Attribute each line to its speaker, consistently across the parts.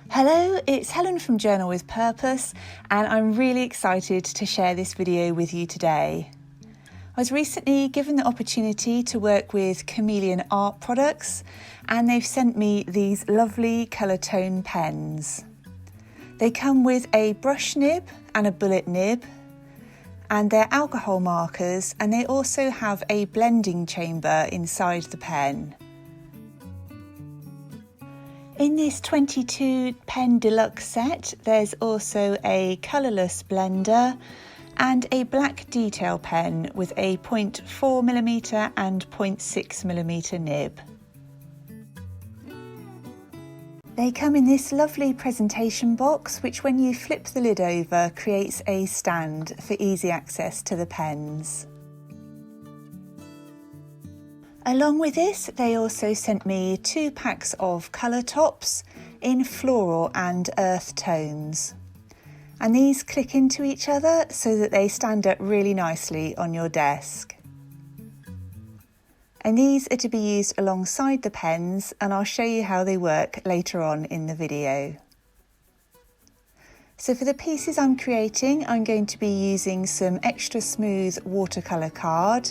Speaker 1: Hello, it's Helen from Journal with Purpose, and I'm really excited to share this video with you today. I was recently given the opportunity to work with Chameleon Art Products, and they've sent me these lovely colour tone pens. They come with a brush nib and a bullet nib, and they're alcohol markers, and they also have a blending chamber inside the pen. In this 22 pen Deluxe set, there's also a colourless blender and a black detail pen with a 0.4mm and 0.6mm nib. They come in this lovely presentation box, which when you flip the lid over creates a stand for easy access to the pens. Along with this, they also sent me 2 packs of colour tops in floral and earth tones. And these click into each other so that they stand up really nicely on your desk. And these are to be used alongside the pens, and I'll show you how they work later on in the video. So for the pieces I'm creating, I'm going to be using some extra smooth watercolour card.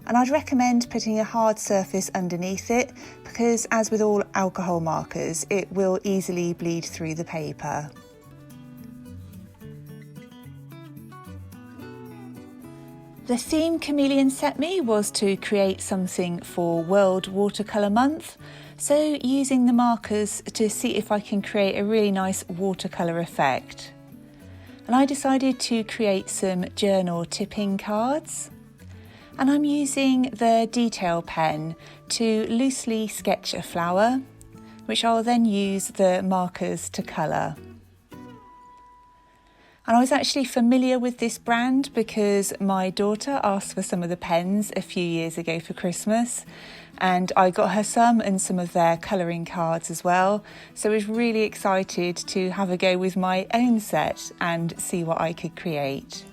Speaker 1: And I'd recommend putting a hard surface underneath it because, as with all alcohol markers, it will easily bleed through the paper. The theme Chameleon set me was to create something for World Watercolour Month, so using the markers to see if I can create a really nice watercolour effect. And I decided to create some journal tipping cards. And I'm using the detail pen to loosely sketch a flower, which I'll then use the markers to colour. And I was actually familiar with this brand because my daughter asked for some of the pens a few years ago for Christmas, and I got her some and some of their colouring cards as well. So I was really excited to have a go with my own set and see what I could create.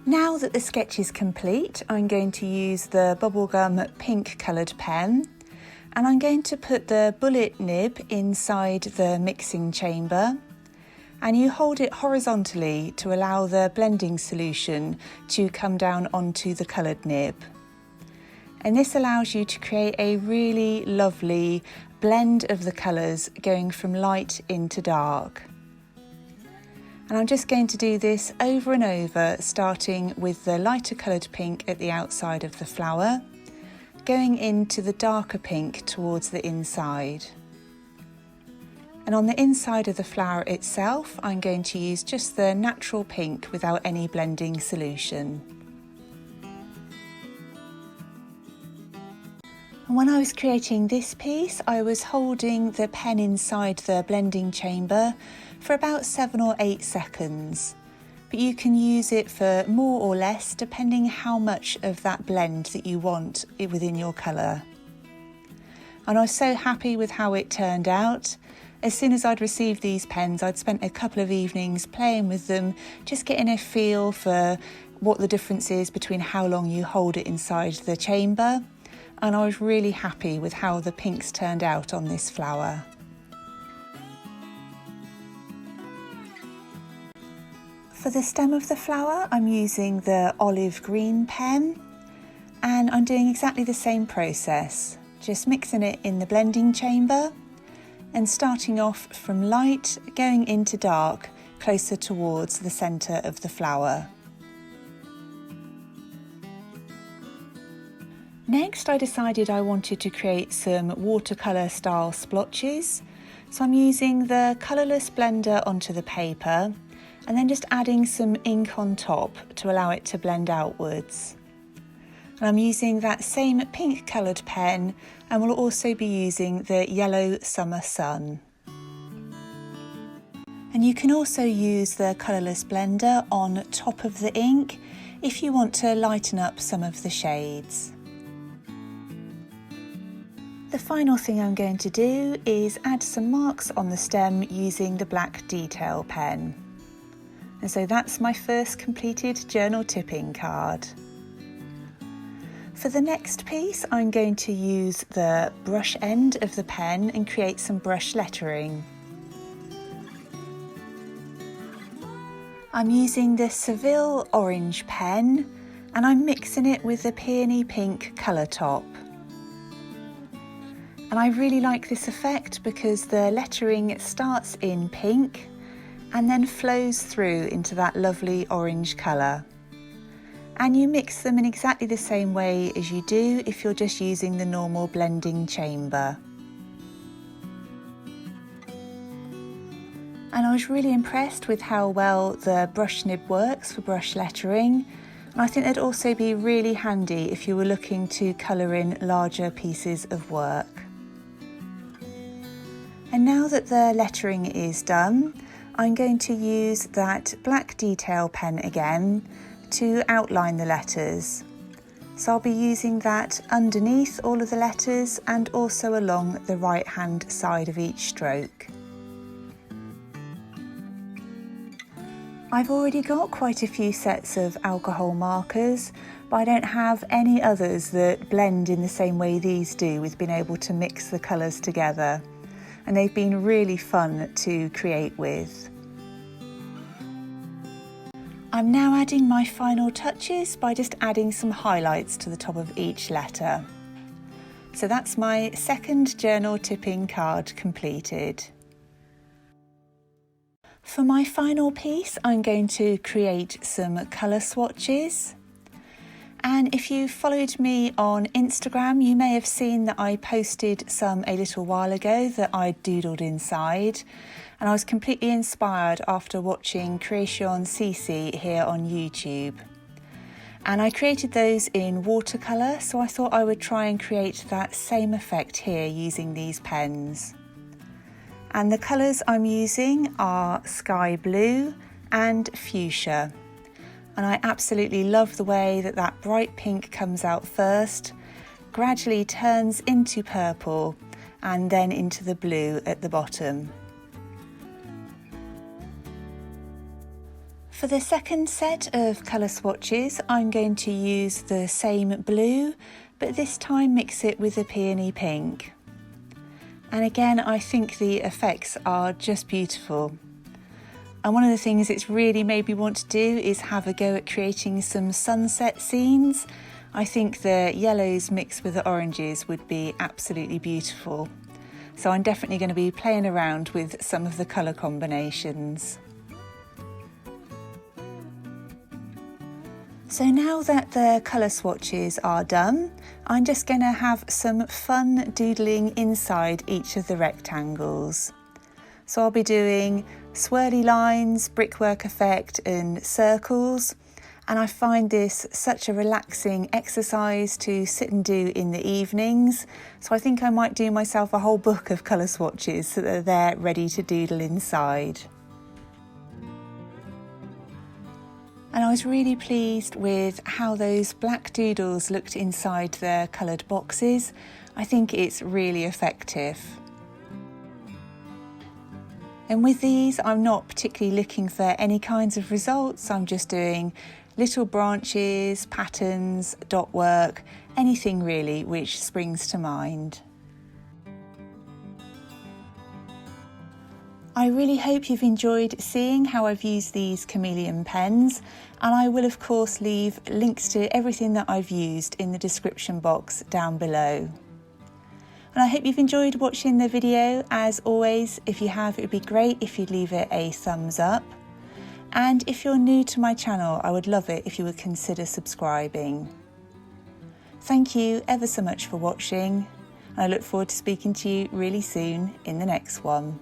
Speaker 1: Now that the sketch is complete, I'm going to use the bubblegum pink coloured pen, and I'm going to put the bullet nib inside the mixing chamber, and you hold it horizontally to allow the blending solution to come down onto the coloured nib. And this allows you to create a really lovely blend of the colours going from light into dark. And I'm just going to do this over and over, starting with the lighter coloured pink at the outside of the flower, going into the darker pink towards the inside. And on the inside of the flower itself, I'm going to use just the natural pink without any blending solution. And when I was creating this piece, I was holding the pen inside the blending chamber for about 7 or 8 seconds, but you can use it for more or less depending how much of that blend that you want within your colour. And I was so happy with how it turned out. As soon as I'd received these pens, I'd spent a couple of evenings playing with them, just getting a feel for what the difference is between how long you hold it inside the chamber, and I was really happy with how the pinks turned out on this flower. For the stem of the flower, I'm using the olive green pen, and I'm doing exactly the same process, just mixing it in the blending chamber and starting off from light, going into dark, closer towards the centre of the flower. Next, I decided I wanted to create some watercolour style splotches, so I'm using the colourless blender onto the paper and then just adding some ink on top to allow it to blend outwards. And I'm using that same pink coloured pen, and we'll also be using the yellow summer sun. And you can also use the colourless blender on top of the ink if you want to lighten up some of the shades. The final thing I'm going to do is add some marks on the stem using the black detail pen. And so that's my first completed journal tipping card. For the next piece, I'm going to use the brush end of the pen and create some brush lettering. I'm using the Seville orange pen and I'm mixing it with the peony pink colour top. And I really like this effect because the lettering starts in pink and then flows through into that lovely orange colour. And you mix them in exactly the same way as you do if you're just using the normal blending chamber. And I was really impressed with how well the brush nib works for brush lettering. And I think that'd also be really handy if you were looking to colour in larger pieces of work. And now that the lettering is done, I'm going to use that black detail pen again to outline the letters. So I'll be using that underneath all of the letters and also along the right hand side of each stroke. I've already got quite a few sets of alcohol markers, but I don't have any others that blend in the same way these do, with being able to mix the colours together. And they've been really fun to create with. I'm now adding my final touches by just adding some highlights to the top of each letter. So that's my second journal tipping card completed. For my final piece, I'm going to create some colour swatches. And if you followed me on Instagram, you may have seen that I posted some a little while ago that I doodled inside. And I was completely inspired after watching Creation CC here on YouTube. And I created those in watercolor, so I thought I would try and create that same effect here using these pens. And the colours I'm using are sky blue and fuchsia. And I absolutely love the way that that bright pink comes out first, gradually turns into purple and then into the blue at the bottom. For the second set of colour swatches, I'm going to use the same blue, but this time mix it with the peony pink. And again, I think the effects are just beautiful. And one of the things it's really made me want to do is have a go at creating some sunset scenes. I think the yellows mixed with the oranges would be absolutely beautiful. So I'm definitely going to be playing around with some of the colour combinations. So now that the colour swatches are done, I'm just going to have some fun doodling inside each of the rectangles. So I'll be doing swirly lines, brickwork effect and circles, and I find this such a relaxing exercise to sit and do in the evenings. So I think I might do myself a whole book of colour swatches so that they're ready to doodle inside. And I was really pleased with how those black doodles looked inside the coloured boxes. I think it's really effective. And with these, I'm not particularly looking for any kinds of results. I'm just doing little branches, patterns, dot work, anything really which springs to mind. I really hope you've enjoyed seeing how I've used these Chameleon pens, and I will of course leave links to everything that I've used in the description box down below. And I hope you've enjoyed watching the video. As always, if you have, it would be great if you'd leave it a thumbs up. And if you're new to my channel, I would love it if you would consider subscribing. Thank you ever so much for watching, and I look forward to speaking to you really soon in the next one.